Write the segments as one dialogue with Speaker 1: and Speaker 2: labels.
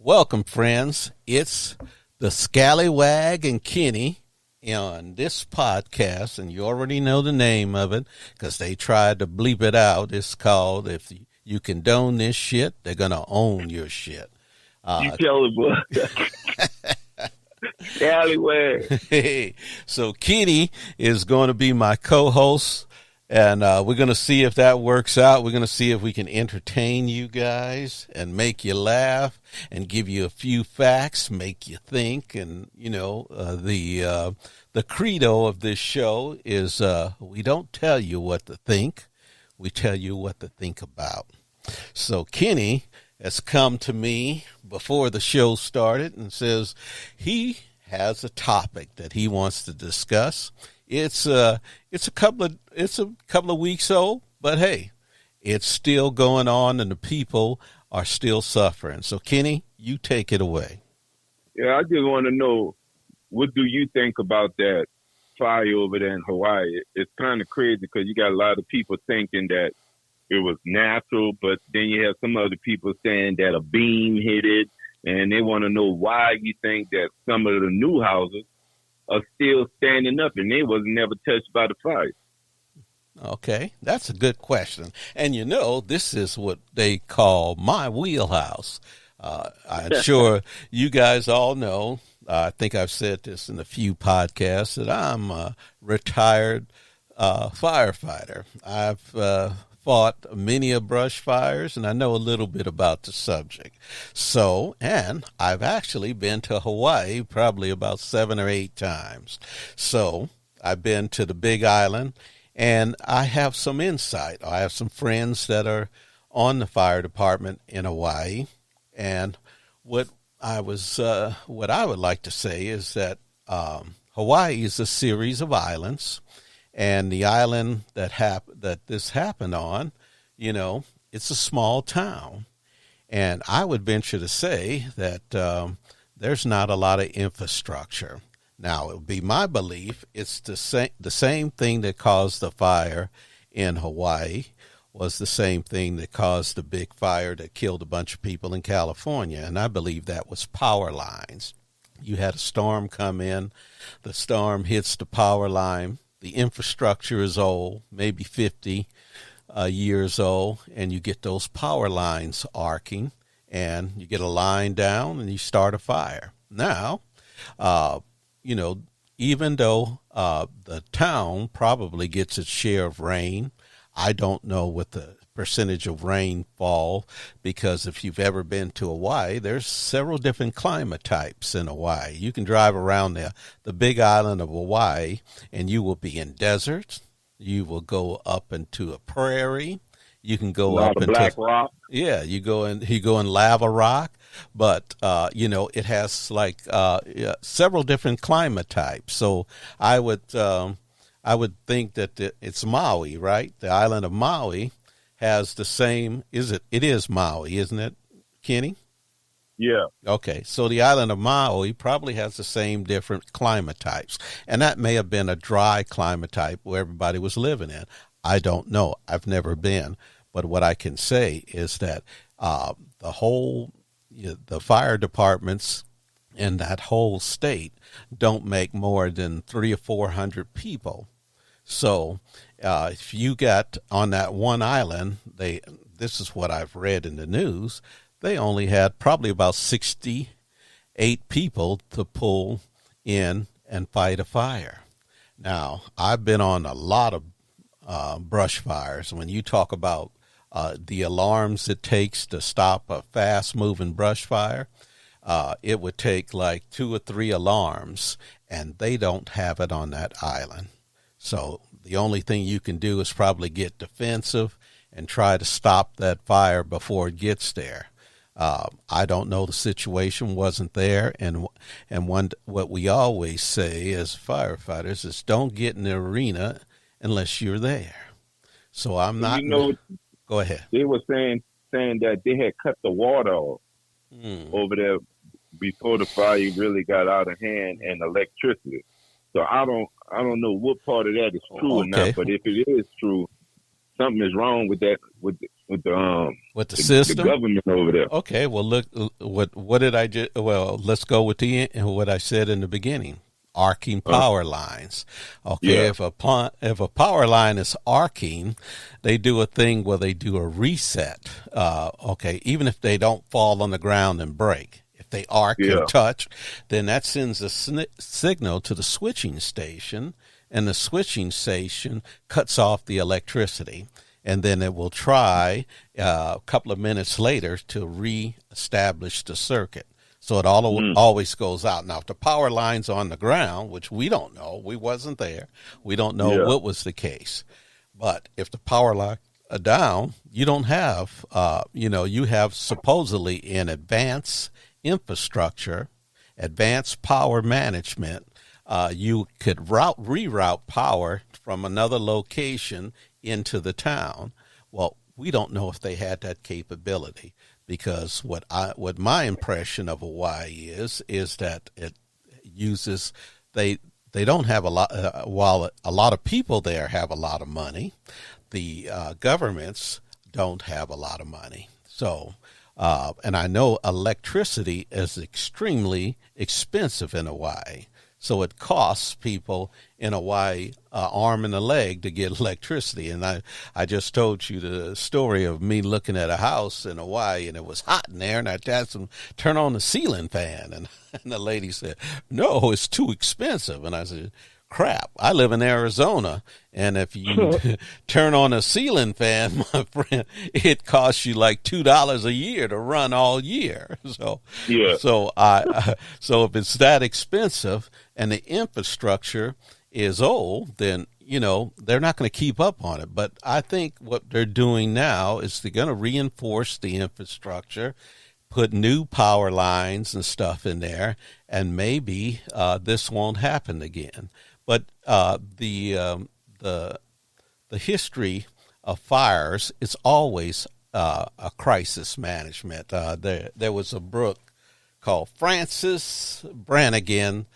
Speaker 1: Welcome, friends. It's the Scalawag and Kenny on this podcast, and you already know the name of it because they tried to bleep it out. It's called If You Condone This Shit, They're going to Own Your Shit.
Speaker 2: You tell it, boy. Scalawag.
Speaker 1: Hey, so Kenny is going to be my co-host, and we're going to see if that works out. We're going to see if we can entertain you guys and make you laugh and give you a few facts, make you think. And, you know, the credo of this show is we don't tell you what to think. We tell you what to think about. So Kenny has come to me before the show started and says he has a topic that he wants to discuss. It's a couple of weeks old, but hey, it's still going on and the people are still suffering. So Kenny, you take it away.
Speaker 2: Yeah, I just want to know, what do you think about that fire over there in Hawaii? It's kind of crazy because you got a lot of people thinking that it was natural, but then you have some other people saying that a beam hit it, and they want to know why you think that some of the new houses are still standing up and they wasn't never touched by the fire.
Speaker 1: Okay, that's a good question. And you know, this is what they call my wheelhouse. I'm sure you guys all know, I think I've said this in a few podcasts, that I'm a retired firefighter. I've fought many of brush fires, and I know a little bit about the subject. So, and I've actually been to Hawaii probably about 7 or 8 times. So I've been to the Big Island, and I have some insight. I have some friends that are on the fire department in Hawaii, and what I would like to say is that Hawaii is a series of islands. And the island that this happened on, you know, it's a small town. And I would venture to say that there's not a lot of infrastructure. Now, it would be my belief it's the same thing that caused the fire in Hawaii was the same thing that caused the big fire that killed a bunch of people in California. And I believe that was power lines. You had a storm come in. The storm hits the power line. The infrastructure is old, maybe 50 years old, and you get those power lines arcing, and you get a line down, and you start a fire. Now, you know, even though the town probably gets its share of rain, I don't know what the percentage of rainfall, because if you've ever been to Hawaii, there's several different climate types in Hawaii. You can drive around the big island of Hawaii, and you will be in deserts. You will go up into a prairie. You can go up into
Speaker 2: black rock.
Speaker 1: Yeah, you go in lava rock, but you know, it has like several different climate types. So I would think that it's Maui, right? The island of Maui has the same, it is Maui, isn't it, Kenny?
Speaker 2: Yeah.
Speaker 1: Okay, so the island of Maui probably has the same different climate types, and that may have been a dry climate type where everybody was living in. I don't know. I've never been, but what I can say is that the fire departments in that whole state don't make more than 300 or 400 people. So if you got on that one island, this is what I've read in the news, they only had probably about 68 people to pull in and fight a fire. Now, I've been on a lot of brush fires. When you talk about the alarms it takes to stop a fast-moving brush fire, it would take like 2 or 3 alarms, and they don't have it on that island. So the only thing you can do is probably get defensive and try to stop that fire before it gets there. I don't know, the situation wasn't there, and what we always say as firefighters is don't get in the arena unless you're there. So I'm not.
Speaker 2: You know,
Speaker 1: go ahead.
Speaker 2: They were saying that they had cut the water off over there before the fire really got out of hand, and electricity. So I don't know what part of that is true or not, but if it is true, something is wrong with that with the
Speaker 1: With the system?
Speaker 2: The government over there.
Speaker 1: Okay, well, look, what did I just, well, let's go with what I said in the beginning, arcing power lines. Okay,
Speaker 2: Yeah.
Speaker 1: if a power line is arcing, they do a thing where they do a reset. Okay, even if they don't fall on the ground and break. If they arc and touch, then that sends a signal to the switching station, and the switching station cuts off the electricity. And then it will try a couple of minutes later to reestablish the circuit. So it always goes out. Now, if the power line's on the ground, which we don't know, we wasn't there, we don't know what was the case. But if the power line are down, you don't have, you have supposedly an advanced infrastructure, advanced power management. You could reroute power from another location into the town. Well, we don't know if they had that capability, because what my impression of Hawaii is that it uses they don't have a lot, while a lot of people there have a lot of money, the governments don't have a lot of money. So and I know electricity is extremely expensive in Hawaii. So it costs people in Hawaii an arm and a leg to get electricity. And I just told you the story of me looking at a house in Hawaii, and it was hot in there, and I asked them, turn on the ceiling fan. And the lady said, no, it's too expensive. And I said, crap, I live in Arizona, and if you turn on a ceiling fan, my friend, it costs you like $2 a year to run all year. So if it's that expensive and the infrastructure is old, then they're not going to keep up on it. But I think what they're doing now is they're going to reinforce the infrastructure, put new power lines and stuff in there, and maybe this won't happen again. But the history of fires is always a crisis management. There was a book called Francis Brannigan,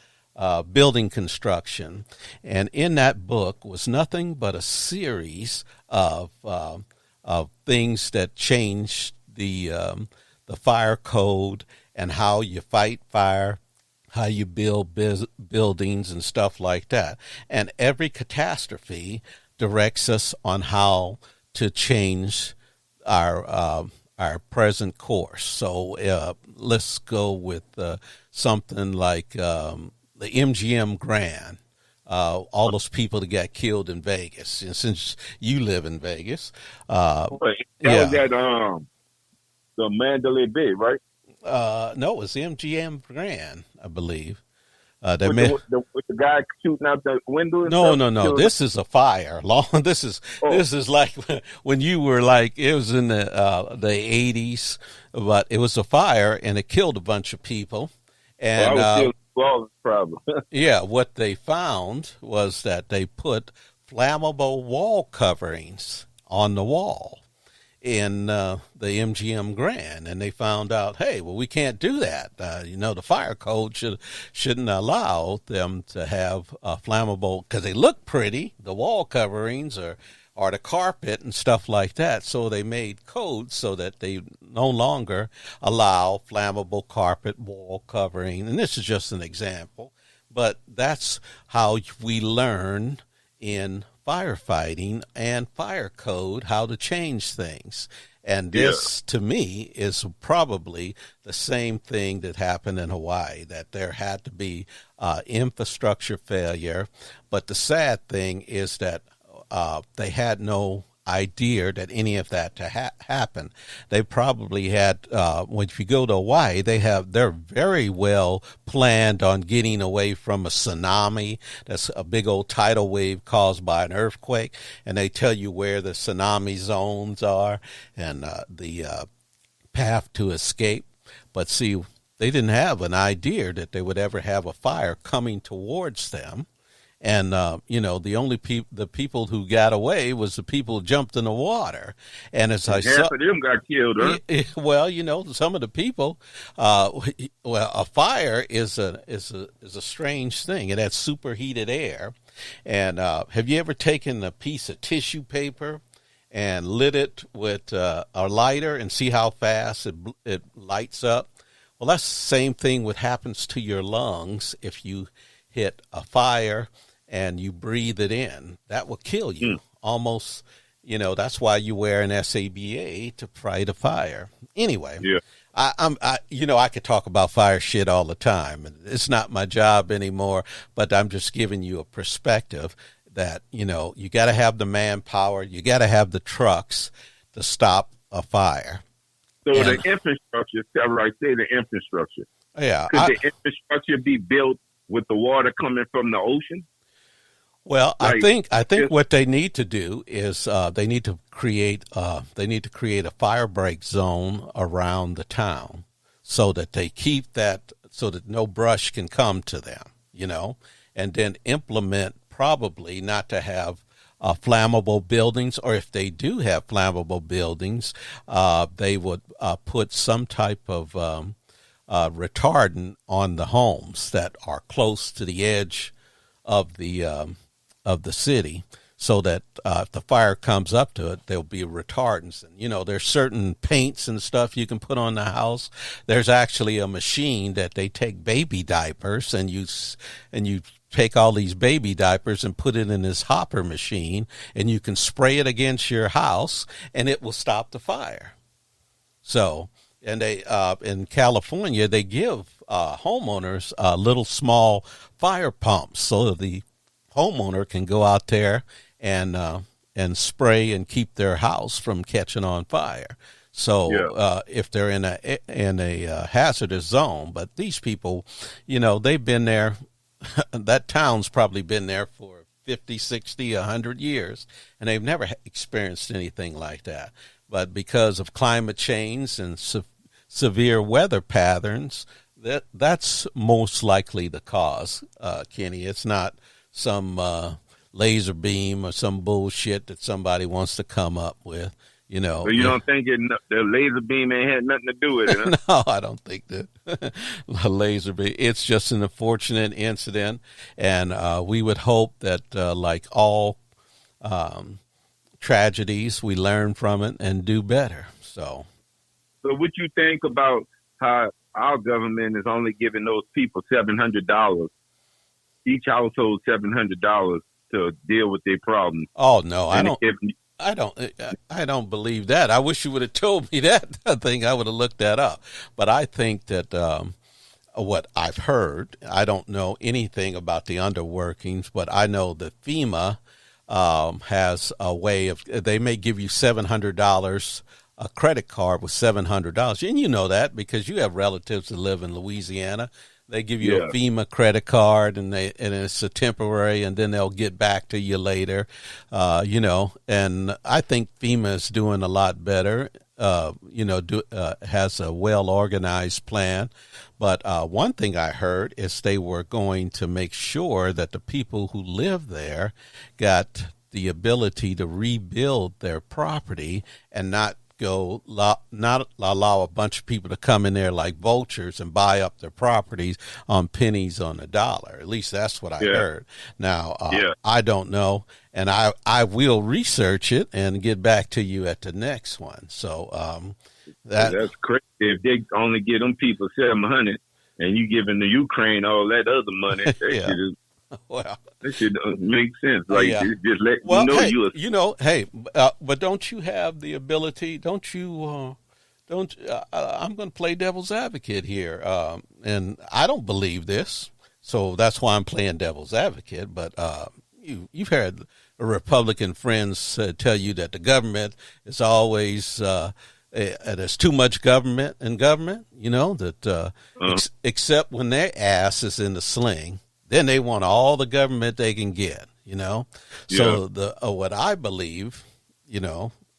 Speaker 1: Building Construction, and in that book was nothing but a series of things that changed the fire code and how you fight fire, how you build buildings and stuff like that. And every catastrophe directs us on how to change our present course. So let's go with something like the MGM Grand. All those people that got killed in Vegas. And since you live in Vegas,
Speaker 2: that was at the Mandalay Bay, right?
Speaker 1: No, it was MGM Grand, I believe.
Speaker 2: With the guy shooting out the window?
Speaker 1: No. This is a fire. This is like when you were like, it was in the 80s, but it was a fire and it killed a bunch of people. And what they found was that they put flammable wall coverings on the wall in the MGM Grand, and they found out, hey, well, we can't do that. The fire code shouldn't allow them to have flammable, because they look pretty, the wall coverings or the carpet and stuff like that. So they made codes so that they no longer allow flammable carpet, wall covering. And this is just an example, but that's how we learn in firefighting and fire code how to change things. And this, to me, is probably the same thing that happened in Hawaii, that there had to be infrastructure failure. But the sad thing is that they had no idea that any of that to happen. They probably had, when you go to Hawaii, they're very well planned on getting away from a tsunami. That's a big old tidal wave caused by an earthquake, and they tell you where the tsunami zones are and the path to escape. But see, they didn't have an idea that they would ever have a fire coming towards them. And, the people who got away was the people who jumped in the water. And as I saw,
Speaker 2: half of them got killed, huh?
Speaker 1: Well, some of the people, a fire is a strange thing. It has superheated air. And have you ever taken a piece of tissue paper and lit it with a lighter and see how fast it lights up. Well, that's the same thing what happens to your lungs if you hit a fire and you breathe it in. That will kill you. Almost, that's why you wear an SABA to fight a fire. Anyway, I could talk about fire shit all the time. It's not my job anymore, but I'm just giving you a perspective that, you got to have the manpower, you got to have the trucks to stop a fire.
Speaker 2: So the infrastructure, say the infrastructure.
Speaker 1: Yeah.
Speaker 2: Could the infrastructure be built with the water coming from the ocean?
Speaker 1: Well, I think what they need to do is they need to create a fire break zone around the town so that they keep that, so that no brush can come to them, and then implement probably not to have flammable buildings, or if they do have flammable buildings, they would put some type of retardant on the homes that are close to the edge of the city, so that if the fire comes up to it, there'll be retardants. And, there's certain paints and stuff you can put on the house. There's actually a machine that they take baby diapers and you take all these baby diapers and put it in this hopper machine, and you can spray it against your house and it will stop the fire. So, and they, in California, they give homeowners little small fire pumps so that the homeowner can go out there and spray and keep their house from catching on fire. So if they're in a hazardous zone, but these people, they've been there. That town's probably been there for 50, 60, 100 years, and they've never experienced anything like that. But because of climate change and severe weather patterns, that's most likely the cause, Kenny. It's not some laser beam or some bullshit that somebody wants to come up with.
Speaker 2: So you don't think the laser beam ain't had nothing to do with it, huh?
Speaker 1: No, I don't think that the laser beam. It's just an unfortunate incident, and we would hope that, like all tragedies, we learn from it and do better. So
Speaker 2: what you think about how our government is only giving those people $700, each household $700 to deal with their problems?
Speaker 1: Oh no, I don't believe that. I wish you would have told me that. I think I would have looked that up. But I think that what I've heard, I don't know anything about the underworkings, but I know that FEMA has a way of, they may give you $700, a credit card with $700. And you know that because you have relatives that live in Louisiana. They give you a FEMA credit card, and it's a temporary, and then they'll get back to you later, And I think FEMA is doing a lot better, has a well-organized plan. But one thing I heard is they were going to make sure that the people who live there got the ability to rebuild their property and not allow a bunch of people to come in there like vultures and buy up their properties on pennies on the dollar. At least that's what I heard. Now, I don't know, and I will research it and get back to you at the next one. So
Speaker 2: that's crazy. If they only get them people $700 and you giving the Ukraine all that other money, that
Speaker 1: well,
Speaker 2: that should make sense. Like, just let
Speaker 1: but don't you have the ability? I'm going to play devil's advocate here, and I don't believe this, so that's why I'm playing devil's advocate. But you've heard Republican friends tell you that the government is always there's too much government in government. Except when their ass is in the sling. Then they want all the government they can get, So what I believe,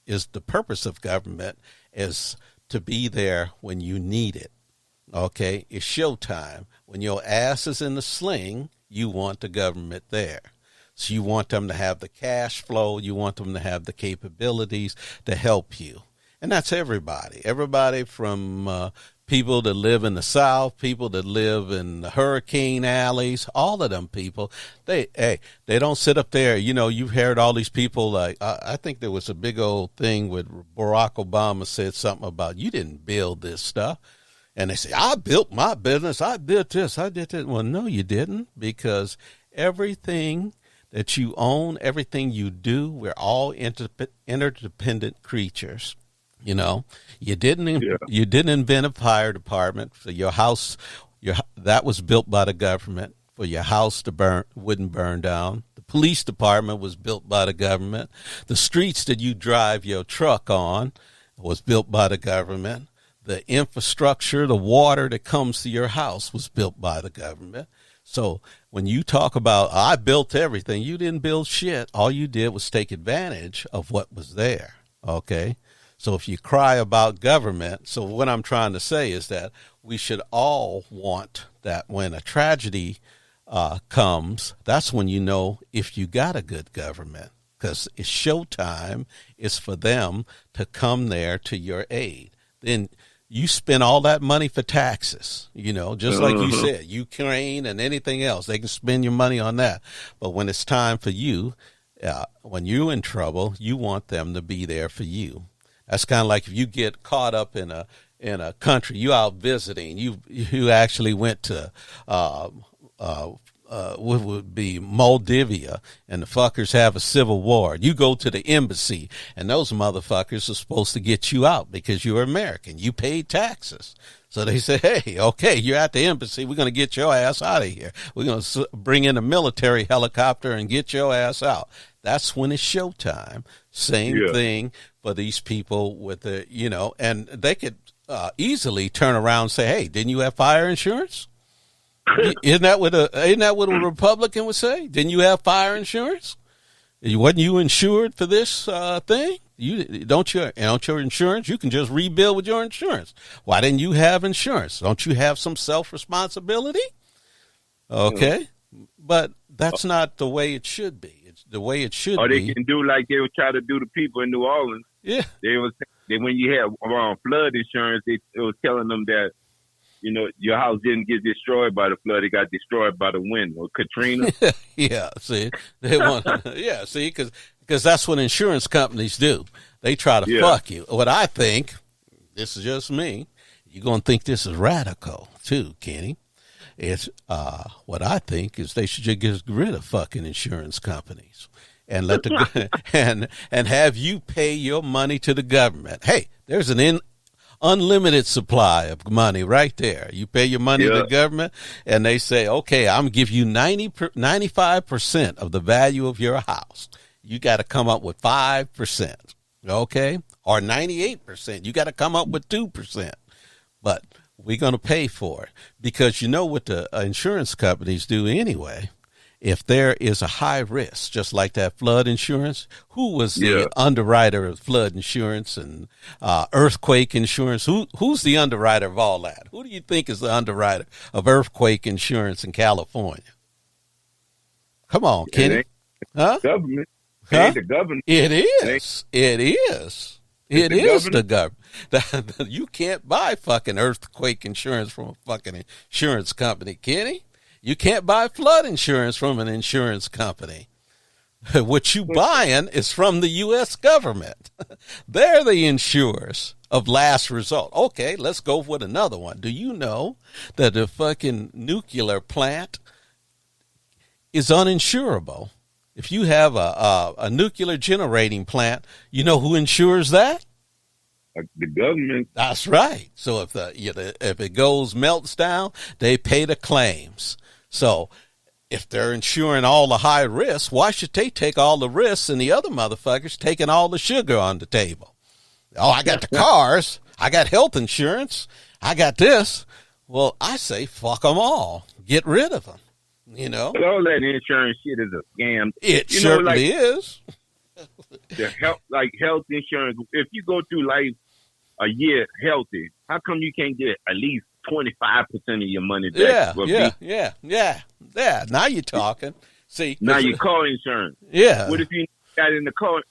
Speaker 1: is the purpose of government is to be there when you need it. Okay, it's showtime. When your ass is in the sling, you want the government there. So you want them to have the cash flow. You want them to have the capabilities to help you. And that's everybody from people that live in the South, people that live in the hurricane alleys, all of them people, they don't sit up there. You know, you've heard all these people like, I think there was a big old thing with Barack Obama said something about, you didn't build this stuff. And they say, I built my business. I did this. I did that. Well, no, you didn't, because everything that you own, everything you do, we're all interdependent creatures. You know, you didn't invent a fire department for your house. That was built by the government for your house to wouldn't burn down. The police department was built by the government. The streets that you drive your truck on was built by the government. The infrastructure, the water that comes to your house was built by the government. So when you talk about, I built everything, you didn't build shit. All you did was take advantage of what was there. Okay. So if you cry about government, so what I'm trying to say is that we should all want that when a tragedy comes, that's when you know if you got a good government, because it's showtime. It's for them to come there to your aid. Then you spend all that money for taxes, you know, just like you said, Ukraine and anything else, they can spend your money on that. But when it's time for you, when you're in trouble, you want them to be there for you. That's kind of like if you get caught up in a country, you out visiting, you actually went to what would be Moldavia, and the fuckers have a civil war. You go to the embassy, and those motherfuckers are supposed to get you out because you're American. You paid taxes. So they say, hey, okay, you're at the embassy. We're going to get your ass out of here. We're going to bring in a military helicopter and get your ass out. That's when it's showtime. Same thing for these people with the, you know, and they could easily turn around and say, hey, didn't you have fire insurance? Isn't that what a Republican would say? Didn't you have fire insurance? Wasn't you insured for this thing? Don't your insurance? You can just rebuild with your insurance. Why didn't you have insurance? Don't you have some self-responsibility? Okay, but that's not the way it should be. It's the way it should be.
Speaker 2: Or they can do like they would try to do to people in New Orleans.
Speaker 1: Yeah,
Speaker 2: when you have flood insurance, it was telling them that, you know, your house didn't get destroyed by the flood; it got destroyed by the wind or Katrina.
Speaker 1: Yeah, see, they want, see, because that's what insurance companies do. They try to fuck you. What I think, this is just me. You're gonna think this is radical too, Kenny. It's what I think is they should just get rid of fucking insurance companies and let the and have you pay your money to the government. Hey, there's an unlimited supply of money right there. You pay your money to the government, and they say, okay, I'm going to give you 95% of the value of your house. You got to come up with 5%, okay? Or 98%. You got to come up with 2%. But we're going to pay for it, because you know what the insurance companies do anyway. If there is a high risk, just like that flood insurance, who was the underwriter of flood insurance and earthquake insurance? Who's the underwriter of all that? Who do you think is the underwriter of earthquake insurance in California? Come on, Kenny. Huh?
Speaker 2: Government.
Speaker 1: Huh?
Speaker 2: It ain't the government.
Speaker 1: It is. It is. It is the government. You can't buy fucking earthquake insurance from a fucking insurance company, Kenny. You can't buy flood insurance from an insurance company. What you buying is from the U.S. government. They're the insurers of last resort. Okay, let's go with another one. Do you know that the fucking nuclear plant is uninsurable? If you have a nuclear generating plant, you know who insures that?
Speaker 2: The government.
Speaker 1: That's right. So if if it melts down, they pay the claims. So if they're insuring all the high risks, why should they take all the risks and the other motherfuckers taking all the sugar on the table? Oh, I got the cars. I got health insurance. I got this. Well, I say fuck them all. Get rid of them. You know?
Speaker 2: But all that insurance shit is a scam.
Speaker 1: It certainly is.
Speaker 2: The health insurance, if you go through life a year healthy, how come you can't get at least 25% of your money back?
Speaker 1: Yeah. Now you're talking. See,
Speaker 2: now your car insurance.
Speaker 1: Yeah.
Speaker 2: What if you got in a car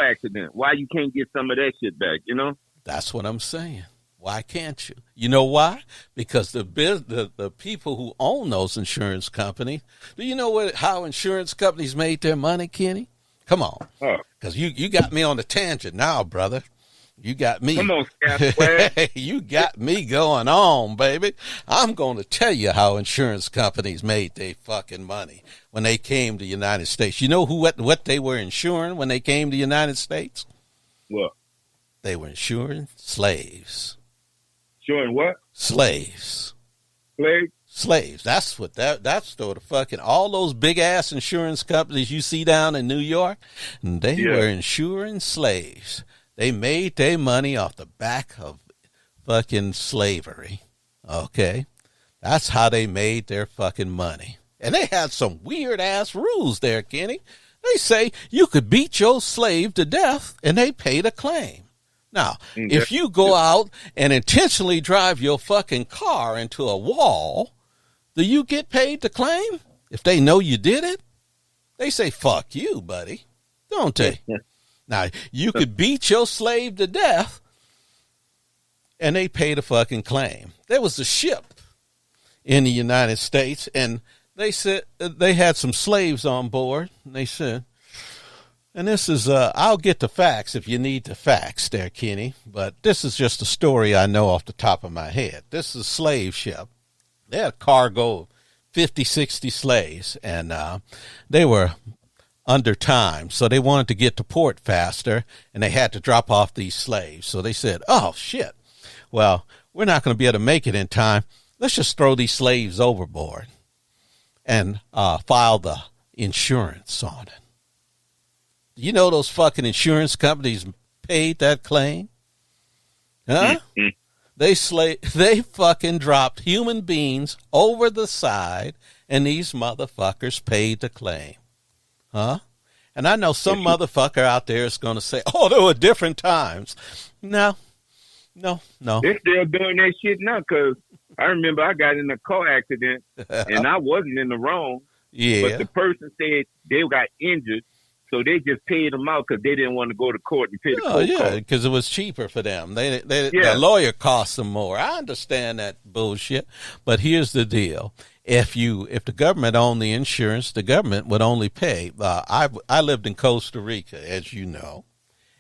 Speaker 2: accident? Why you can't get some of that shit back? You know.
Speaker 1: That's what I'm saying. Why can't you? You know why? Because the people who own those insurance companies, do you know how insurance companies made their money, Kenny? Come on. Because you got me on a tangent now, brother. You got me.
Speaker 2: Come on, Scalawag.
Speaker 1: You got me going on, baby. I'm going to tell you how insurance companies made their fucking money when they came to the United States. You know what they were insuring when they came to the United States?
Speaker 2: What?
Speaker 1: They were insuring slaves.
Speaker 2: Insuring what?
Speaker 1: Slaves.
Speaker 2: Slaves?
Speaker 1: Slaves. That's the fucking, all those big ass insurance companies you see down in New York, they were insuring slaves. They made their money off the back of fucking slavery. Okay? That's how they made their fucking money. And they had some weird ass rules there, Kenny. They say you could beat your slave to death and they paid a claim. Now, if you go out and intentionally drive your fucking car into a wall, do you get paid to claim? If they know you did it, they say, fuck you, buddy. Don't they? Now, you could beat your slave to death, and they paid a fucking claim. There was a ship in the United States, and they said they had some slaves on board. And they said, and this is, I'll get the facts if you need the facts there, Kenny, but this is just a story I know off the top of my head. This is a slave ship. They had a cargo of 50, 60 slaves, and they were under time, so they wanted to get to port faster, and they had to drop off these slaves. So they said, oh, shit, well, we're not going to be able to make it in time. Let's just throw these slaves overboard and file the insurance on it. You know those fucking insurance companies paid that claim? Huh? They fucking dropped human beings over the side, and these motherfuckers paid the claim. Huh? And I know some motherfucker out there is going to say, oh, there were different times. No.
Speaker 2: They're still doing that shit now, because I remember I got in a car accident, and I wasn't in the wrong.
Speaker 1: Yeah.
Speaker 2: But the person said they got injured, so they just paid them out because they didn't want to go to court and pay the court cost.
Speaker 1: Because it was cheaper for them. The lawyer cost them more. I understand that bullshit, but here's the deal. If the government owned the insurance, the government would only pay. I lived in Costa Rica, as you know,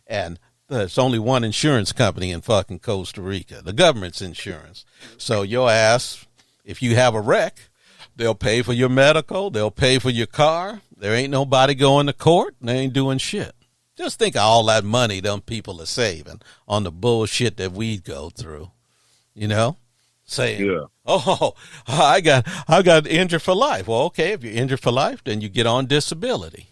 Speaker 1: and there's only one insurance company in fucking Costa Rica, the government's insurance. So your ass, if you have a wreck, they'll pay for your medical, they'll pay for your car. There ain't nobody going to court, and they ain't doing shit. Just think of all that money them people are saving on the bullshit that we go through, you know? Saying, oh, I got injured for life. Well, okay, if you're injured for life, then you get on disability.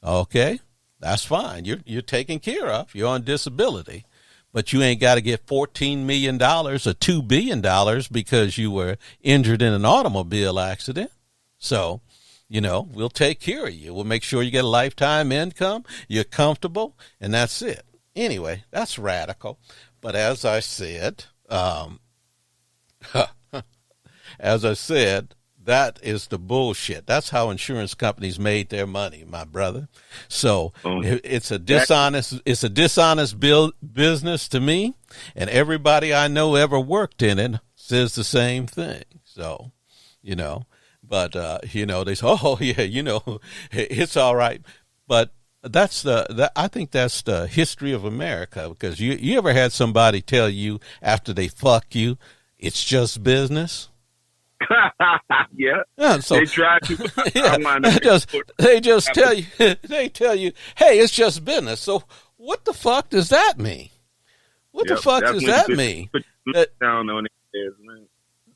Speaker 1: Okay, that's fine. You're taken care of. You're on disability. But you ain't got to get $14 million or $2 billion because you were injured in an automobile accident. So, you know, we'll take care of you. We'll make sure you get a lifetime income, you're comfortable, and that's it. Anyway, that's radical. But as I said, that is the bullshit. That's how insurance companies made their money, my brother. So it's a dishonest business to me, and everybody I know ever worked in it says the same thing. So, you know, but you know, they say, oh yeah, you know, it's all right. But I think that's the history of America, because you ever had somebody tell you after they fuck you, it's just business?
Speaker 2: Yeah.
Speaker 1: So,
Speaker 2: they try to.
Speaker 1: They just tell you, hey, it's just business. So what the fuck does that mean? What the fuck does that mean?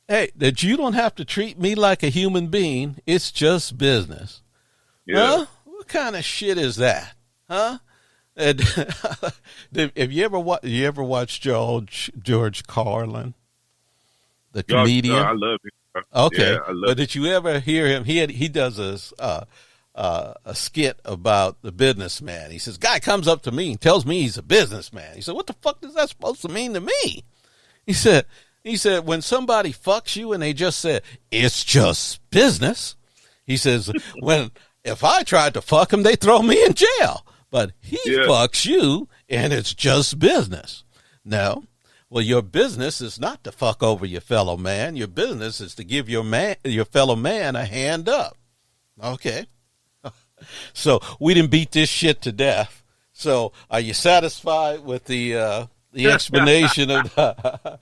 Speaker 1: Hey, that you don't have to treat me like a human being. It's just business. Yeah. Huh? What kind of shit is that? Huh? And have you ever watched George Carlin? The comedian.
Speaker 2: I love him.
Speaker 1: Okay,
Speaker 2: yeah, I love
Speaker 1: but did you ever hear him? He does a skit about the businessman. He says, guy comes up to me and tells me he's a businessman. He said, what the fuck is that supposed to mean to me? He said, when somebody fucks you and they just said, it's just business. He says, if I tried to fuck him, they throw me in jail. But he fucks you and it's just business. No. Well, your business is not to fuck over your fellow man. Your business is to give your fellow man a hand up. Okay. So we didn't beat this shit to death. So are you satisfied with the explanation of the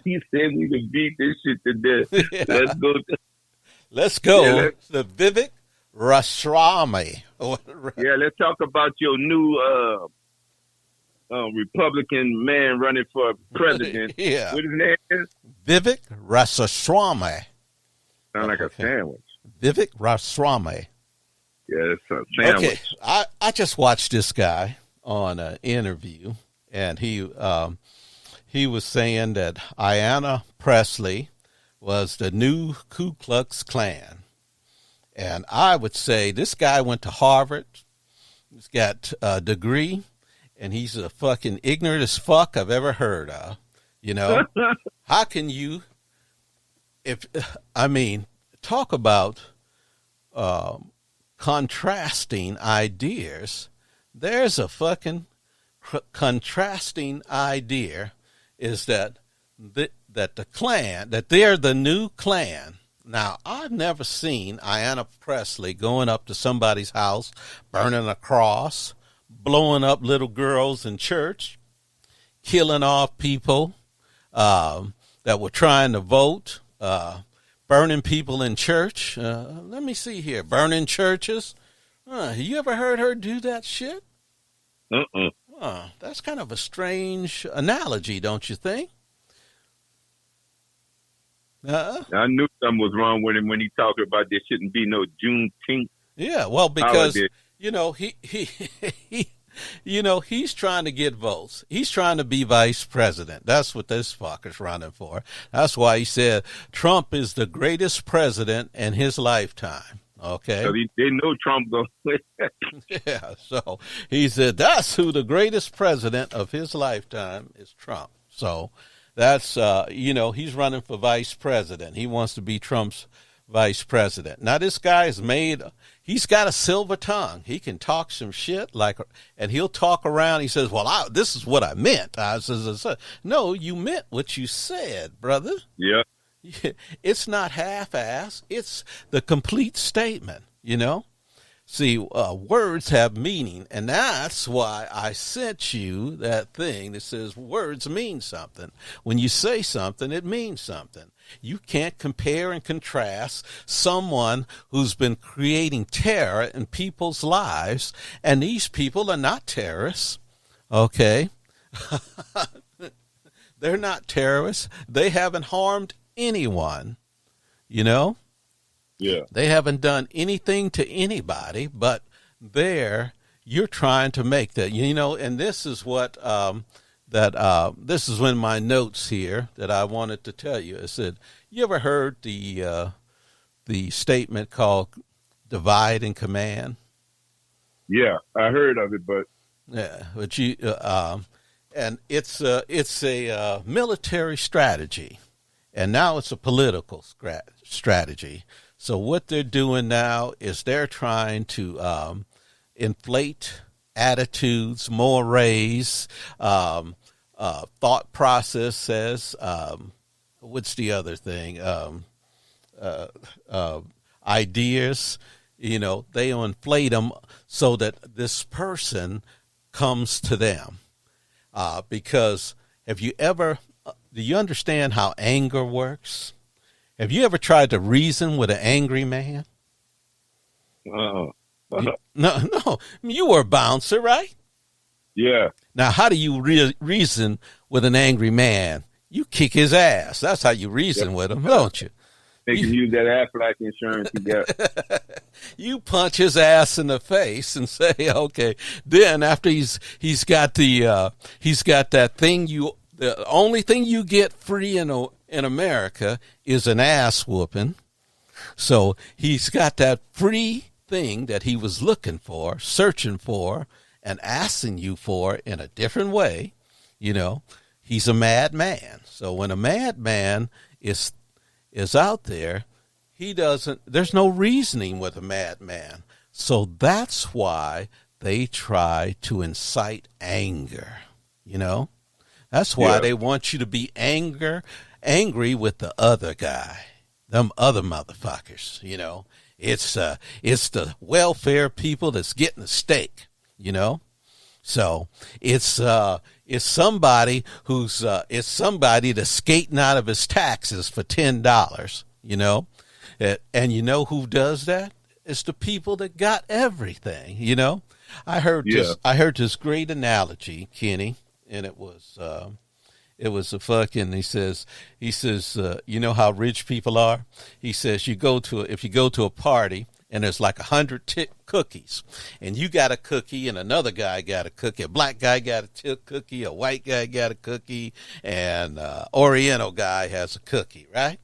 Speaker 2: He said we can beat this shit to death.
Speaker 1: Yeah.
Speaker 2: Let's go.
Speaker 1: Let's go.
Speaker 2: Yeah,
Speaker 1: The Vivek Ramaswamy.
Speaker 2: Yeah, let's talk about your new Republican man running for president.
Speaker 1: Yeah.
Speaker 2: What his name is?
Speaker 1: Vivek Ramaswamy.
Speaker 2: Sound like a sandwich.
Speaker 1: Vivek Ramaswamy.
Speaker 2: Yeah, it's a sandwich.
Speaker 1: Okay, I just watched this guy on an interview, and he was saying that Ayanna Pressley was the new Ku Klux Klan. And I would say this guy went to Harvard. He's got a degree, and he's the fucking ignorant as fuck I've ever heard of. You know, how can you, talk about contrasting ideas. There's a fucking contrasting idea is that the Klan, that they're the new Klan. Now, I've never seen Ayanna Pressley going up to somebody's house, burning a cross, blowing up little girls in church, killing off people that were trying to vote, burning people in church. Let me see here. Burning churches. You ever heard her do that shit? That's kind of a strange analogy, don't you think?
Speaker 2: I knew something was wrong with him when he talked about there shouldn't be no Juneteenth.
Speaker 1: Yeah, well, because
Speaker 2: holiday.
Speaker 1: He's trying to get votes. He's trying to be vice president. That's what this fucker's running for. That's why he said Trump is the greatest president in his lifetime. Okay.
Speaker 2: So they know Trump goes.
Speaker 1: Yeah. So he said that's who the greatest president of his lifetime is, Trump. So that's he's running for vice president. He wants to be Trump's vice president. Now this guy he's got a silver tongue. He can talk some shit and he'll talk around. He says, well, this is what I meant. I says, no, you meant what you said, brother.
Speaker 2: Yeah.
Speaker 1: It's not half-ass. It's the complete statement, See, words have meaning, and that's why I sent you that thing that says words mean something. When you say something, it means something. You can't compare and contrast someone who's been creating terror in people's lives, and these people are not terrorists, okay? They're not terrorists. They haven't harmed anyone,
Speaker 2: Yeah.
Speaker 1: They haven't done anything to anybody, but you're trying to make that, and this is what, this is in my notes here that I wanted to tell you. I said, you ever heard the statement called divide and command?
Speaker 2: Yeah, I heard of it, but.
Speaker 1: Yeah, but and it's a military strategy, and now it's a political strategy. So what they're doing now is they're trying to inflate attitudes, mores, thought processes. What's the other thing? Ideas. They inflate them so that this person comes to them. Because do you understand how anger works? Have you ever tried to reason with an angry man? No. You were a bouncer, right?
Speaker 2: Yeah.
Speaker 1: Now, how do you reason with an angry man? You kick his ass. That's how you reason with him, don't you?
Speaker 2: They can use that Aflac insurance you got.
Speaker 1: You punch his ass in the face and say, okay. Then after he's got that thing the only thing you get free in America is an ass whooping. So he's got that free thing that he was looking for, searching for, and asking you for in a different way. He's a madman. So when a madman is out there, there's no reasoning with a madman. So that's why they try to incite anger, That's why they want you to be angry with the other guy, them other motherfuckers. You know, it's the welfare people that's getting the steak. You know, so it's somebody it's somebody that's skating out of his taxes for $10. You know, and you know who does that? It's the people that got everything. You know, I heard this great analogy, Kenny, and it was a fucking, he says, you know how rich people are? He says, if you go to a party and there's like 100 cookies, and you got a cookie and another guy got a cookie, a black guy got a cookie, a white guy got a cookie, and Oriental guy has a cookie, right?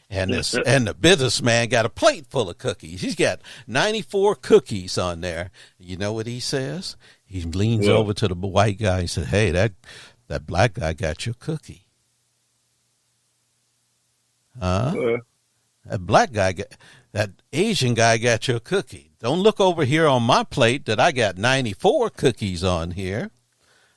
Speaker 1: And and the businessman got a plate full of cookies. He's got 94 cookies on there. You know what he says? He leans over to the white guy and says, "Hey, that black guy got your cookie." That black guy that Asian guy got your cookie. Don't look over here on my plate that I got 94 cookies on here.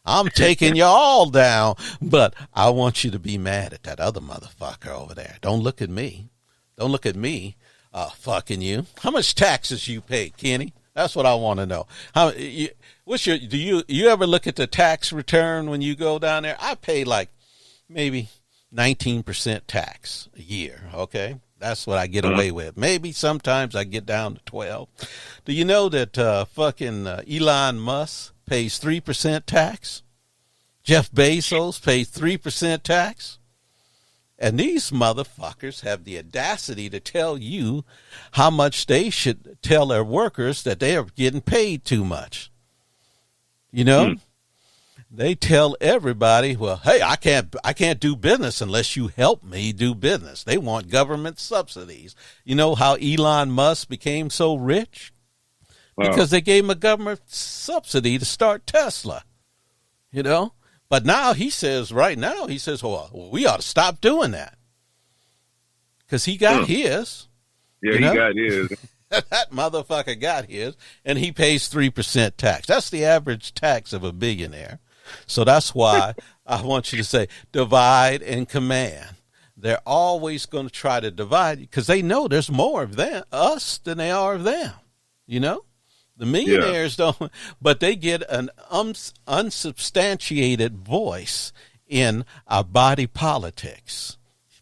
Speaker 1: I'm taking you all down, but I want you to be mad at that other motherfucker over there. Don't look at me. Don't look at me fucking you. How much taxes you pay, Kenny? That's what I want to know. Do you ever look at the tax return when you go down there? I pay like maybe 19% tax a year, okay? That's what I get away with. Maybe sometimes I get down to 12. Do you know that fucking Elon Musk pays 3% tax? Jeff Bezos pays 3% tax? And these motherfuckers have the audacity to tell you how much they should tell their workers that they are getting paid too much. You know? They tell everybody, well, hey, I can't do business unless you help me do business. They want government subsidies. You know how Elon Musk became so rich? Because they gave him a government subsidy to start Tesla, you know? But now he says, well, we ought to stop doing that. Because he got his.
Speaker 2: Yeah, he got his.
Speaker 1: That motherfucker got his, and he pays 3% tax. That's the average tax of a billionaire. So that's why I want you to say divide and command. They're always going to try to divide because they know there's more of us than they are of them, you know? The millionaires don't, but they get an unsubstantiated voice in our body politics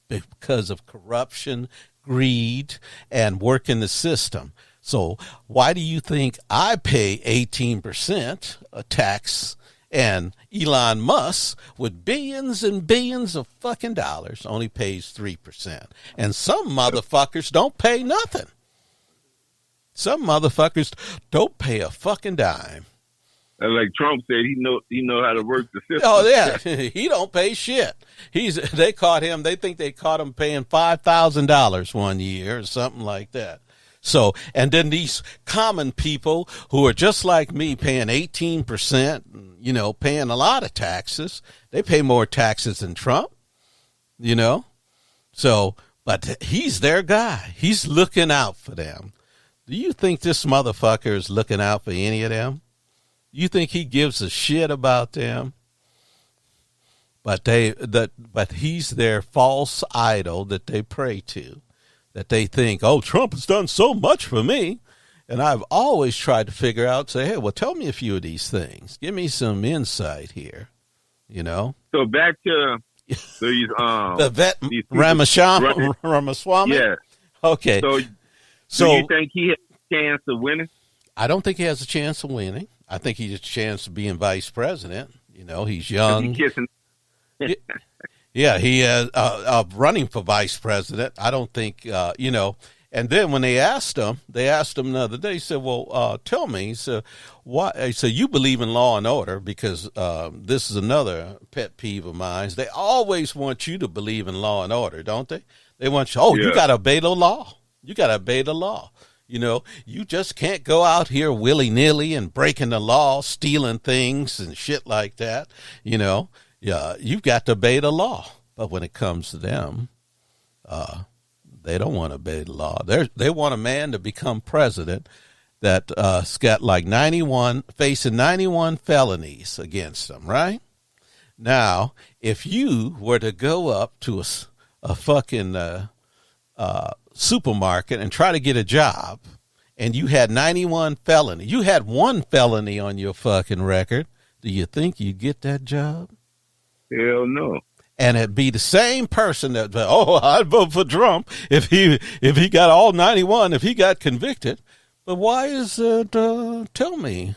Speaker 1: because of corruption, greed, and work in the system. So why do you think I pay 18% tax and Elon Musk, with billions and billions of fucking dollars, only pays 3%? And some motherfuckers don't pay nothing. Some motherfuckers don't pay a fucking dime.
Speaker 2: And like Trump said, he know how to work the system.
Speaker 1: Oh yeah, he don't pay shit. They think they caught him paying $5,000 one year or something like that. So, and then these common people who are just like me, paying 18%, you know, paying a lot of taxes. They pay more taxes than Trump, you know. So, but he's their guy. He's looking out for them. Do you think this motherfucker is looking out for any of them? You think he gives a shit about them? But he's their false idol that they pray to, that they think, oh, Trump has done so much for me. And I've always tried to figure out, say, hey, well, tell me a few of these things. Give me some insight here, you know?
Speaker 2: So back to these
Speaker 1: Vivek Ramaswamy?
Speaker 2: Yeah.
Speaker 1: Okay.
Speaker 2: So do you think he has a chance of winning?
Speaker 1: I don't think he has a chance of winning. I think he has a chance of being vice president. You know, he's young. Yeah, he is running for vice president. I don't think, you know. And then when they asked him the other day, he said, well, tell me. He said, why? He said, you believe in law and order, because this is another pet peeve of mine. They always want you to believe in law and order, don't they? They want you, you got to obey the law. You got to obey the law. You know, you just can't go out here willy-nilly and breaking the law, stealing things and shit like that. You know, you've got to obey the law. But when it comes to them, they don't want to obey the law. They want a man to become president that's got like facing 91 felonies against them, right? Now, if you were to go up to a fucking supermarket and try to get a job, and you had 91 felonies, you had one felony on your fucking record, do you think you'd get that job?
Speaker 2: Hell no.
Speaker 1: And it'd be the same person that, I'd vote for Trump if he got all 91, if he got convicted. But why is it, tell me,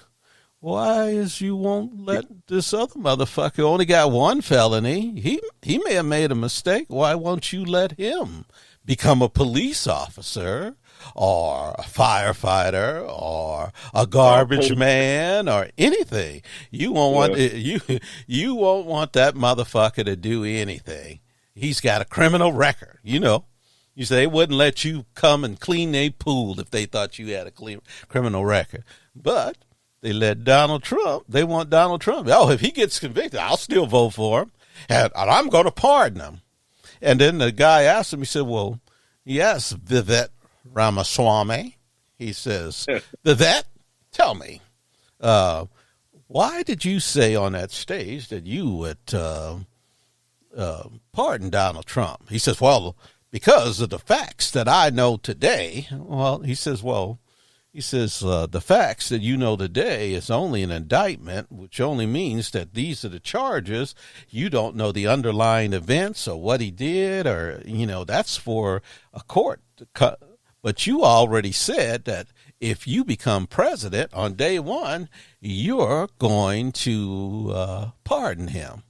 Speaker 1: why is you won't let this other motherfucker only got one felony? He may have made a mistake. Why won't you let him become a police officer or a firefighter or a garbage man or anything? You won't want you won't want that motherfucker to do anything. He's got a criminal record, you know. You say they wouldn't let you come and clean their pool if they thought you had a clean criminal record. But they let Donald Trump, they want Donald Trump. Oh, if he gets convicted, I'll still vote for him. And I'm going to pardon him. And then the guy asked him, he said, well, yes, Vivek Ramaswamy. He says, Vivek, tell me, why did you say on that stage that you would pardon Donald Trump? He says, well, because of the facts that I know today. Well, he says, the facts that you know today is only an indictment, which only means that these are the charges. You don't know the underlying events or what he did, or, you know, that's for a court to cut. But you already said that if you become president on day one, you're going to pardon him.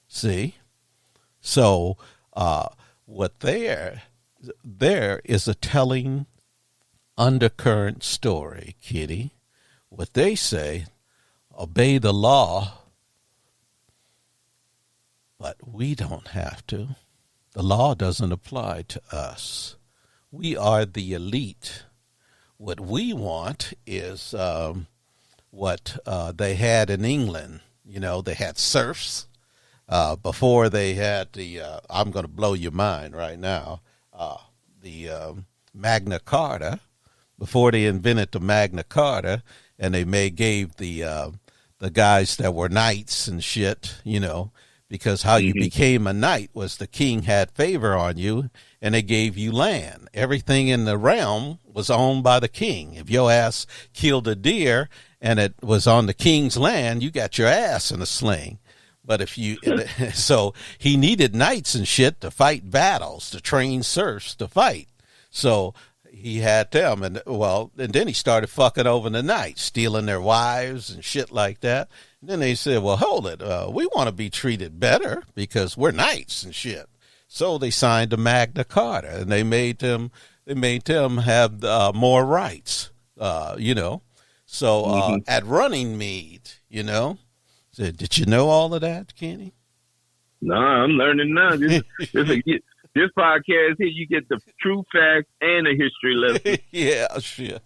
Speaker 1: See? So what there is a telling undercurrent story, Kitty. What they say, obey the law, but we don't have to. The law doesn't apply to us. We are the elite. What we want is what they had in England. You know, they had serfs before they had the, I'm going to blow your mind right now, the Magna Carta. Before they invented the Magna Carta, and they gave the guys that were knights and shit, you know, because how you became a knight was the king had favor on you, and they gave you land. Everything in the realm was owned by the king. If your ass killed a deer and it was on the king's land, you got your ass in a sling. But if you, so he needed knights and shit to fight battles, to train serfs to fight. So he had them, and then he started fucking over the knights, stealing their wives and shit like that. And then they said, well, hold it, we want to be treated better because we're knights and shit. So they signed the Magna Carta, and they made them have more rights, you know. So at running meet, you know. So did you know all of that, Kenny?
Speaker 2: No, I'm learning now. This podcast here, you get the true facts and a history lesson.
Speaker 1: Yeah, shit.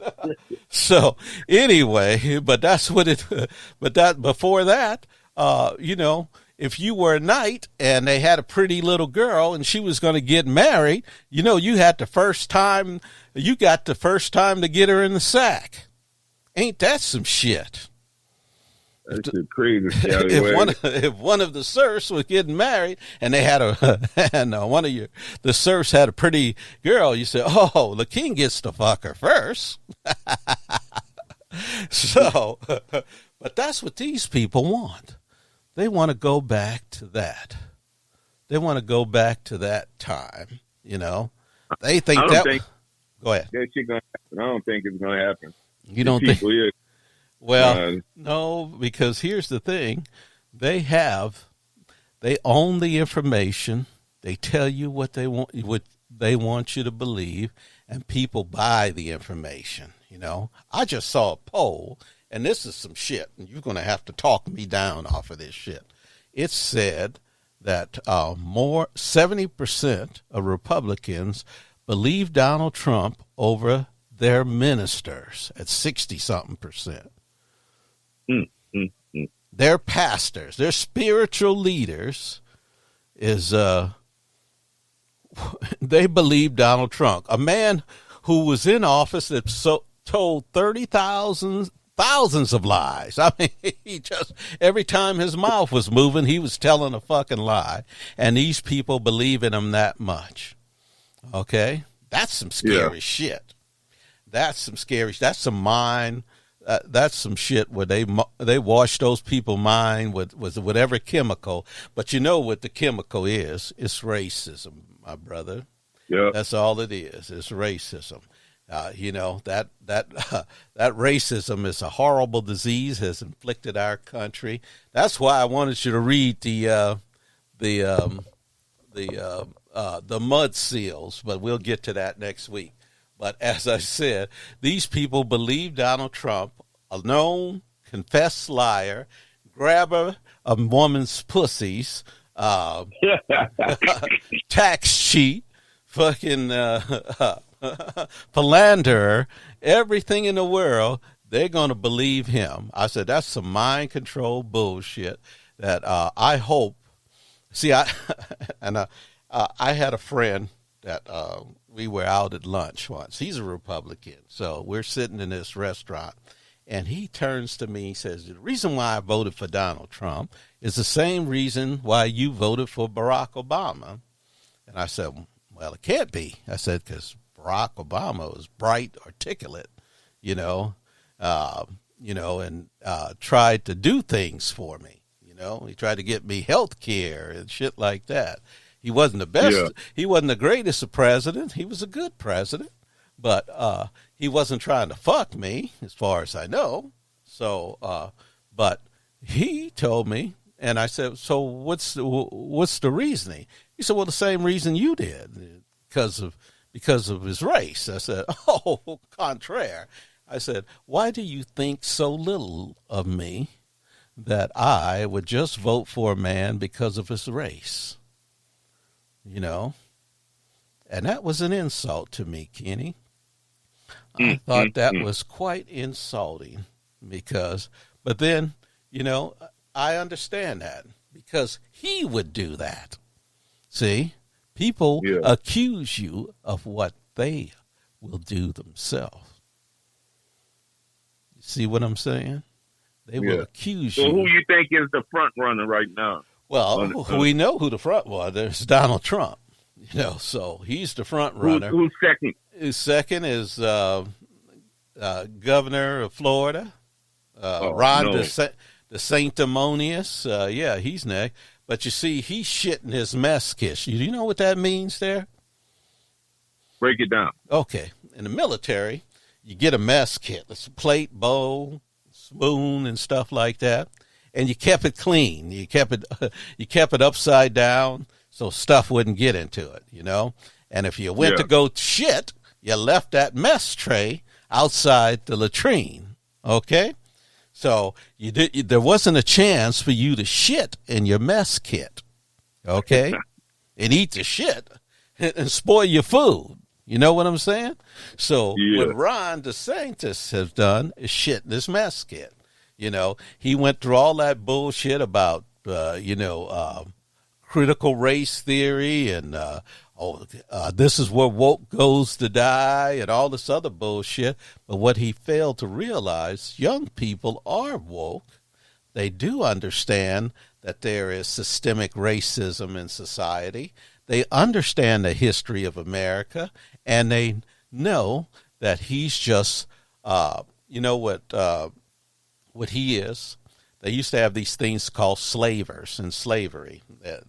Speaker 1: So anyway, but that's what it. But that before that, you know, if you were a knight and they had a pretty little girl and she was going to get married, you know, you got the first time to get her in the sack. Ain't that some shit?
Speaker 2: That's a crazy
Speaker 1: if one of the serfs was getting married and they had the serfs had a pretty girl, you say, oh, the king gets to fuck her first. So, but that's what these people want. They want to go back to that. They want to go back to that time, you know. They think go ahead.
Speaker 2: That shit gonna happen. I don't think it's gonna happen.
Speaker 1: You don't think? Well, no, because here's the thing. They own the information. They tell you what they want you to believe, and people buy the information, you know. I just saw a poll, and this is some shit, and you're going to have to talk me down off of this shit. It said that 70% of Republicans believe Donald Trump over their ministers at 60-something%. Their pastors, their spiritual leaders they believe Donald Trump, a man who was in office that told 30,000 thousands of lies. I mean, he just, every time his mouth was moving, he was telling a fucking lie. And these people believe in him that much. Okay? That's some scary shit. That's some scary, that's some mind, that's some shit where they wash those people's mind with whatever chemical. But you know what the chemical is? It's racism, my brother. Yeah. That's all it is. It's racism. You know, that racism is a horrible disease, has inflicted our country. That's why I wanted you to read the mud seals, but we'll get to that next week. But as I said, these people believe Donald Trump, a known confessed liar, grabber of women's pussies, tax cheat, fucking philanderer, everything in the world. They're going to believe him. I said, that's some mind control bullshit that I hope. See, I had a friend that we were out at lunch once. He's a Republican. So we're sitting in this restaurant, and he turns to me and says, the reason why I voted for Donald Trump is the same reason why you voted for Barack Obama. And I said, well, it can't be. I said, because Barack Obama was bright, articulate, and tried to do things for me. He tried to get me health care and shit like that. He wasn't the best. Yeah. He wasn't the greatest of president. He was a good president, but he wasn't trying to fuck me, as far as I know. So, but he told me, and I said, "So what's the reasoning?" He said, "Well, the same reason you did, because of his race." I said, "Oh, contraire." I said, "Why do you think so little of me that I would just vote for a man because of his race?" And that was an insult to me, Kenny. I thought that was quite insulting but then, I understand that because he would do that. See, people accuse you of what they will do themselves. You see what I'm saying? They will accuse you.
Speaker 2: So who you think is the front runner right now?
Speaker 1: Well, we know who the front was. There's Donald Trump, so he's the front runner.
Speaker 2: Who's second?
Speaker 1: Who's second is governor of Florida, Ron DeSanctimonious. He's next. But you see, he's shitting his mess kit. Do you know what that means there?
Speaker 2: Break it down.
Speaker 1: Okay. In the military, you get a mess kit. It's a plate, bowl, spoon, and stuff like that. And you kept it clean. You kept it upside down so stuff wouldn't get into it, And if you went to go shit, you left that mess tray outside the latrine. Okay? So there wasn't a chance for you to shit in your mess kit. Okay? And eat the shit and spoil your food. You know what I'm saying? So what Ron DeSantis has done is shit in his mess kit. He went through all that bullshit about, critical race theory and, this is where woke goes to die and all this other bullshit. But what he failed to realize, young people are woke. They do understand that there is systemic racism in society. They understand the history of America, and they know that he's just, what he is. They used to have these things called slavers in slavery.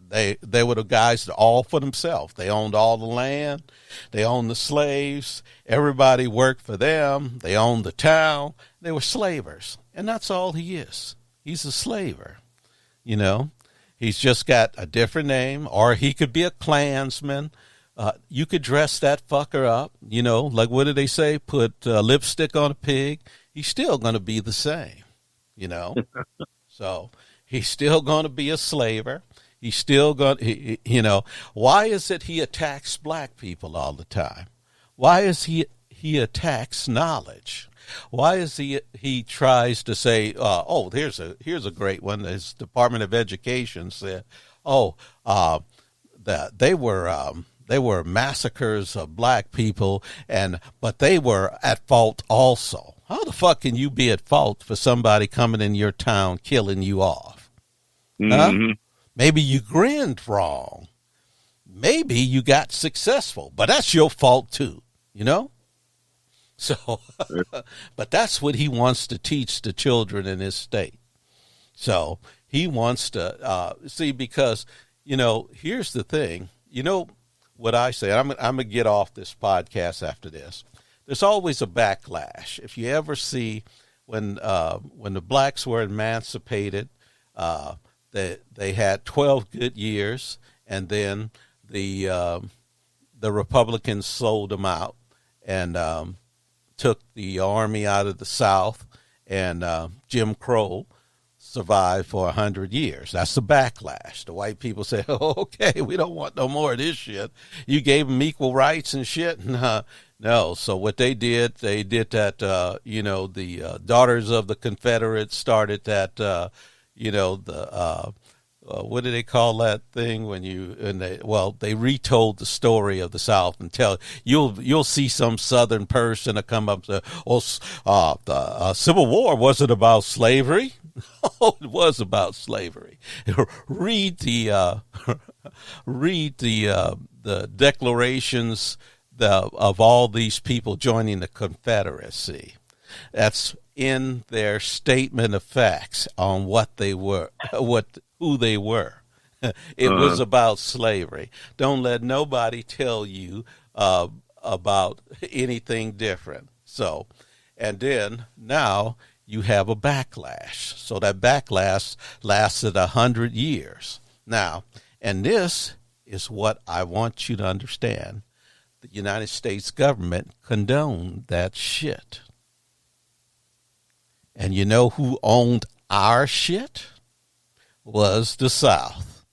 Speaker 1: They were the guys that all for themselves. They owned all the land. They owned the slaves. Everybody worked for them. They owned the town. They were slavers. And that's all he is. He's a slaver. He's just got a different name, or he could be a Klansman. You could dress that fucker up, like what do they say? Put lipstick on a pig. He's still going to be the same. So he's still going to be a slaver. He's still going to, why is it he attacks black people all the time? Why is he attacks knowledge? Why is he tries to say, here's a great one. His Department of Education said, that they They were massacres of black people, but they were at fault also. How the fuck can you be at fault for somebody coming in your town killing you off?
Speaker 2: Mm-hmm.
Speaker 1: Huh? Maybe you grinned wrong. Maybe you got successful, but that's your fault too, you know? So, but that's what he wants to teach the children in his state. So he wants to see, because, you know, here's the thing, you know what I say, I'm going to get off this podcast after this. There's always a backlash. If you ever see when the blacks were emancipated, they had 12 good years, and then the Republicans sold them out and took the army out of the South, and Jim Crow survived for 100 years. That's the backlash. The white people say, oh, okay, we don't want no more of this shit. You gave them equal rights and shit. No. So what they did that, you know, the Daughters of the Confederates started that, you know, the what do they call that thing when they retold the story of the South, and you'll see some Southern person to come up and say, the Civil War wasn't about slavery. Oh, it was about slavery. Read the declarations of all these people joining the Confederacy. That's in their statement of facts on what they were, who they were. It was about slavery. Don't let nobody tell you about anything different. So, and then now you have a backlash. So that backlash lasted 100 years. Now, and this is what I want you to understand. The United States government condoned that shit. And you know who owned our shit? Was the South.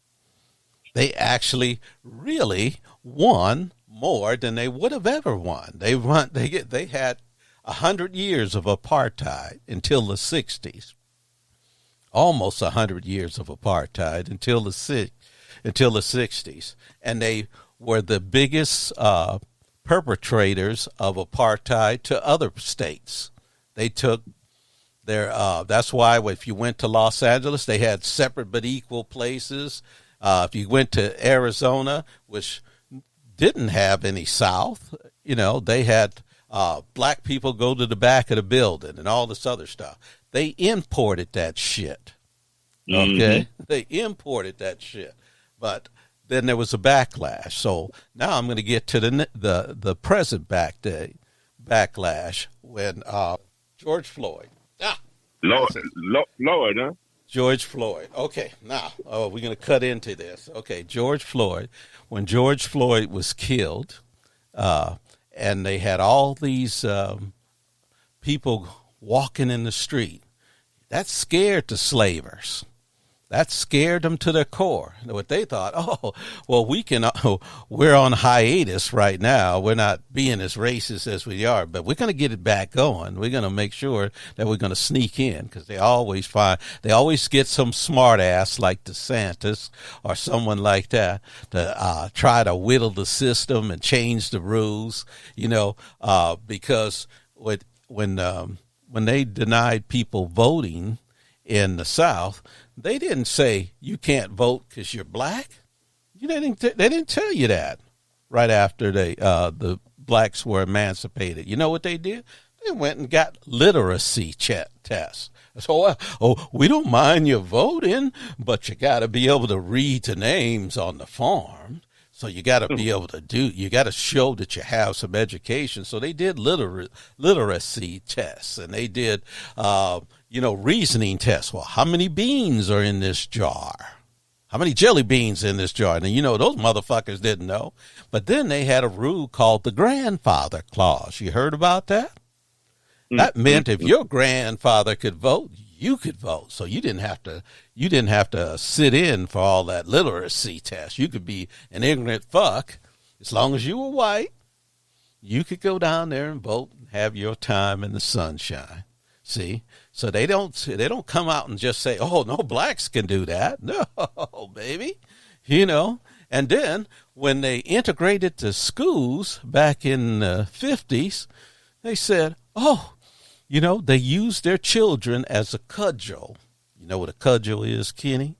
Speaker 1: They actually really won more than they would have ever won. They had 100 years of apartheid until the 60s. Almost 100 years of apartheid until the 60s. And they were the biggest perpetrators of apartheid to other states. They took that's why if you went to Los Angeles, they had separate but equal places. If you went to Arizona, which didn't have any South, you know, they had black people go to the back of the building and all this other stuff. They imported that shit. Okay? Mm-hmm. They imported that shit. But then there was a backlash. So now I'm going to get to the present backlash when George Floyd.
Speaker 2: Lord, huh?
Speaker 1: George Floyd. Okay, now we're going to cut into this. Okay, George Floyd. When George Floyd was killed, and they had all these people walking in the street, that scared the slavers. That scared them to their core. What they thought, we're on hiatus right now. We're not being as racist as we are, but we're going to get it back going. We're going to make sure that we're going to sneak in, because they always get some smart ass like DeSantis or someone like that to try to whittle the system and change the rules, you know, because when they denied people voting in the South, they didn't say you can't vote because you're black. They didn't tell you that right after the blacks were emancipated. You know what they did? They went and got literacy tests. So, we don't mind you voting, but you got to be able to read the names on the form. So you got to be able to you got to show that you have some education. So they did literacy tests, and they did, reasoning tests. Well, how many beans are in this jar? How many jelly beans in this jar? And, those motherfuckers didn't know. But then they had a rule called the grandfather clause. You heard about that? That meant if your grandfather could vote, you could vote. So you didn't have to sit in for all that literacy test. You could be an ignorant fuck. As long as you were white, you could go down there and vote and have your time in the sunshine. See? So they don't come out and just say, oh, no blacks can do that. No, baby. And then when they integrated the schools back in the 50s, they said, oh, they used their children as a cudgel. You know what a cudgel is, Kenny?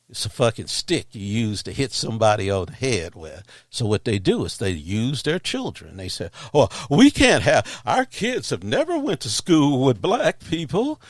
Speaker 1: It's a fucking stick you use to hit somebody on the head with. So what they do is they use their children. They say, oh, we can't have, our kids have never went to school with black people.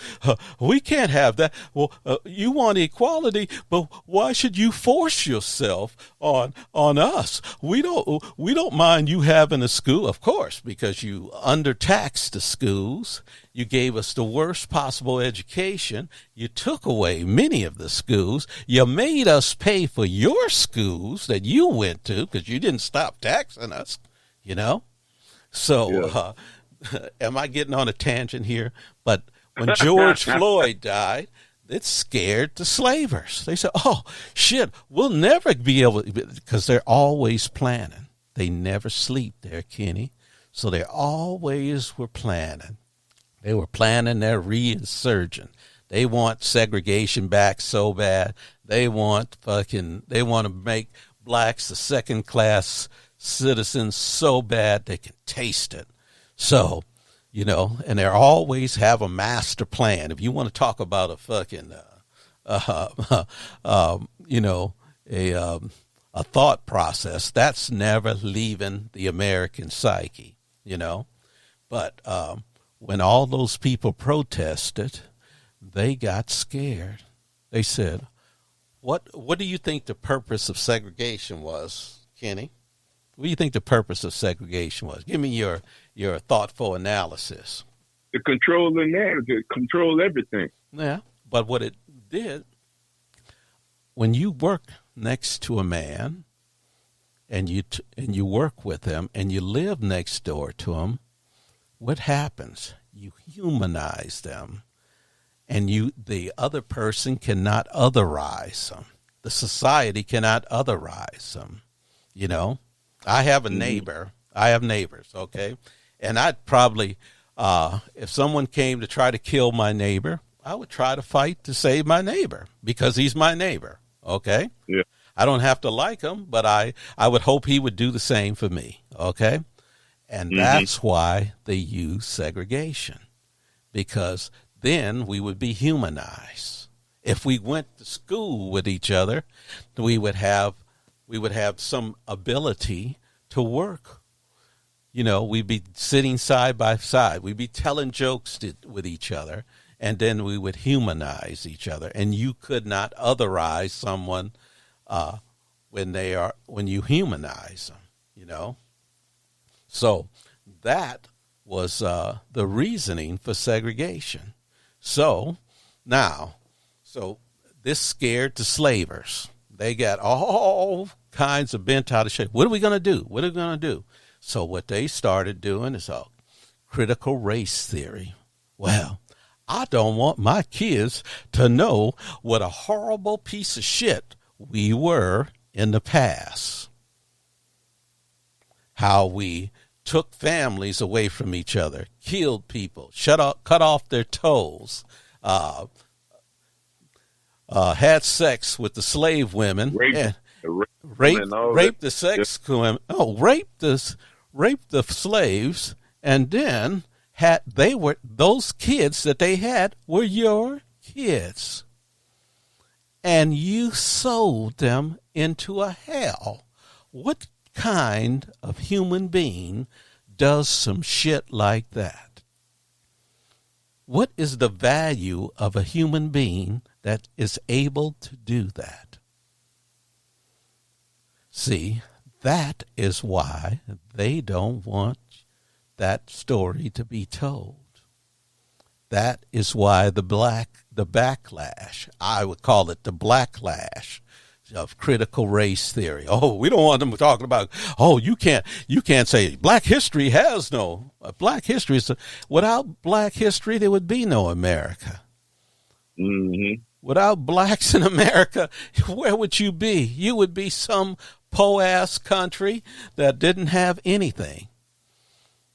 Speaker 1: We can't have that. Well, you want equality, but why should you force yourself on us? We don't mind you having a school, of course, because you undertaxed the schools. You gave us the worst possible education. You took away many of the schools. You made us pay for your schools that you went to because you didn't stop taxing us, So am I getting on a tangent here? But when George Floyd died, it scared the slavers. They said, oh, shit, we'll never be able to, because they're always planning. They never sleep there, Kenny. So they always were planning. They were planning their resurgence. They want segregation back so bad. They want to make blacks the second-class citizens so bad they can taste it. So, and they always have a master plan. If you want to talk about a fucking, a thought process, that's never leaving the American psyche, But when all those people protested, they got scared. They said, what do you think the purpose of segregation was, Kenny? What do you think the purpose of segregation was? Give me your thoughtful analysis.
Speaker 2: To control the narrative, control everything.
Speaker 1: Yeah, but what it did, when you work next to a man and you work with him and you live next door to him, what happens? You humanize them, and the other person cannot otherize them. The society cannot otherize them. I have a neighbor. I have neighbors, okay? And I'd probably, if someone came to try to kill my neighbor, I would try to fight to save my neighbor because he's my neighbor, okay?
Speaker 2: Yeah.
Speaker 1: I don't have to like him, but I would hope he would do the same for me, okay? And that's why they use segregation, because then we would be humanized. If we went to school with each other, we would have some ability to work. We'd be sitting side by side. We'd be telling jokes with each other, and then we would humanize each other. And you could not otherize someone when you humanize them, So that was the reasoning for segregation. So this scared the slavers. They got all kinds of bent out of shape. What are we going to do? So what they started doing is a critical race theory. Well, I don't want my kids to know what a horrible piece of shit we were in the past. How we took families away from each other, killed people, cut off their toes, had sex with the slave women, raped the sex women, raped the slaves, and then those kids that they had were your kids, and you sold them into a hell. What kind of human being does some shit like that? What is the value of a human being that is able to do that? See, that is why they don't want that story to be told. That is why the backlash, I would call it the Blacklash of critical race theory. Oh, we don't want them talking about, you can't say black history has no, black history is, without black history, there would be no America.
Speaker 2: Mm-hmm.
Speaker 1: Without blacks in America, where would you be? You would be some po-ass country that didn't have anything.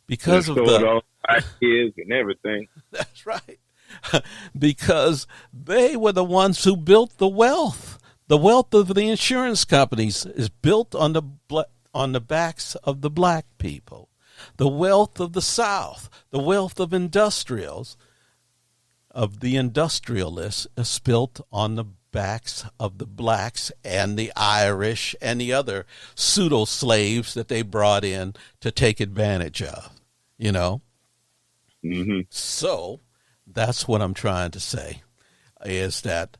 Speaker 1: Because of the
Speaker 2: black kids and everything.
Speaker 1: That's right. Because they were the ones who built the wealth. The wealth of the insurance companies is built on the backs of the black people. The wealth of the South, the wealth of the industrialists is built on the backs of the blacks and the Irish and the other pseudo slaves that they brought in to take advantage of, you know.
Speaker 2: Mm-hmm.
Speaker 1: So that's what I'm trying to say, is that's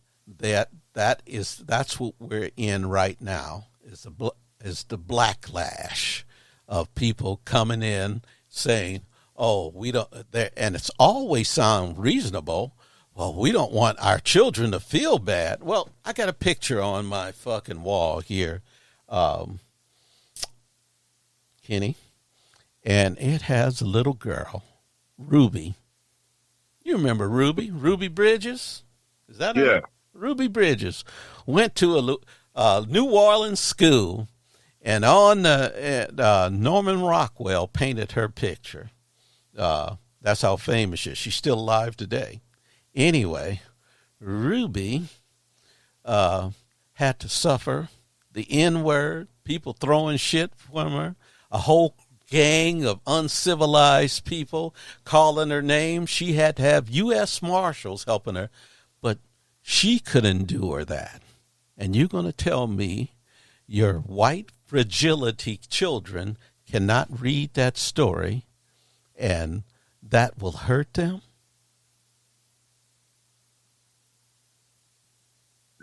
Speaker 1: what we're in right now, is the backlash of people coming in saying, oh, we don't, and it's always sound reasonable. Well, we don't want our children to feel bad. Well, I got a picture on my fucking wall here, Kenny, and it has a little girl, Ruby. You remember Ruby? Ruby Bridges? Is that
Speaker 2: her?
Speaker 1: Ruby Bridges went to a New Orleans school, and on Norman Rockwell painted her picture. That's how famous she is. She's still alive today. Anyway, Ruby had to suffer the N-word, people throwing shit from her, a whole gang of uncivilized people calling her name. She had to have U.S. Marshals helping her, but she could endure that. And you're going to tell me your white fragility children cannot read that story and that will hurt them?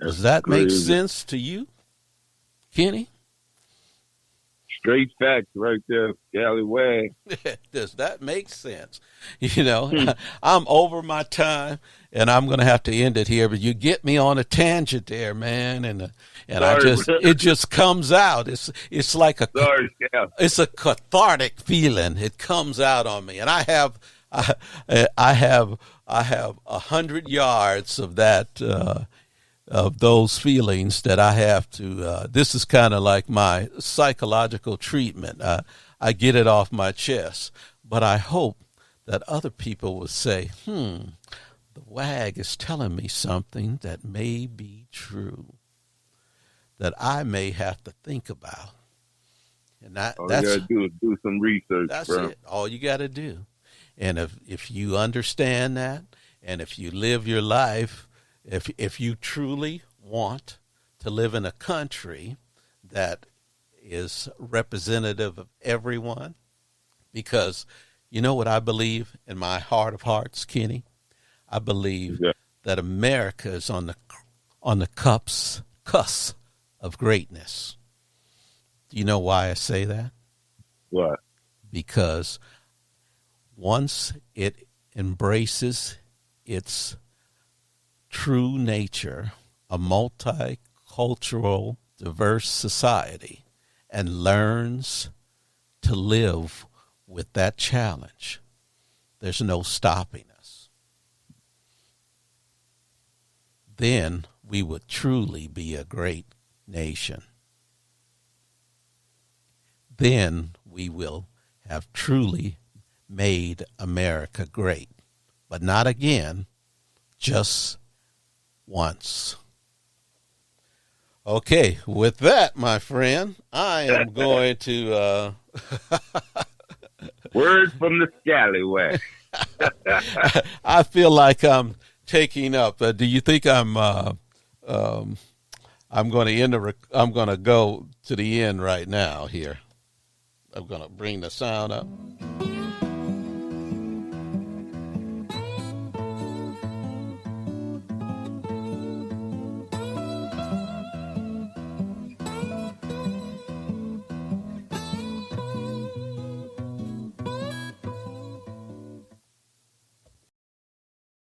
Speaker 1: Does that make sense to you, Kenny?
Speaker 2: Straight facts right there, Scalawag.
Speaker 1: Does that make sense? You know, I'm over my time, and I'm going to have to end it here. But you get me on a tangent there, man, and it just comes out. It's like it's a cathartic feeling. It comes out on me, and I have 100 yards of that. Of those feelings that I have to, this is kind of like my psychological treatment. I get it off my chest, but I hope that other people will say, the WAG is telling me something that may be true, that I may have to think about. And all you got to
Speaker 2: do is do some research,
Speaker 1: that's
Speaker 2: bro.
Speaker 1: It. All you got to do. And if you understand that, and if you live your life, if you truly want to live in a country that is representative of everyone, because you know what I believe in my heart of hearts, Kenny? I believe that America is on the cusp of greatness. Do you know why I say that?
Speaker 2: Why?
Speaker 1: Because once it embraces its true nature, a multicultural, diverse society, and learns to live with that challenge, there's no stopping us. Then we would truly be a great nation. Then we will have truly made America great, but not again, just once. Okay, with that, my friend, I am going to
Speaker 2: word from the Scalawag.
Speaker 1: I feel like I'm taking up. Do you think I'm going to I'm going to go to the end right now here. I'm going to bring the sound up.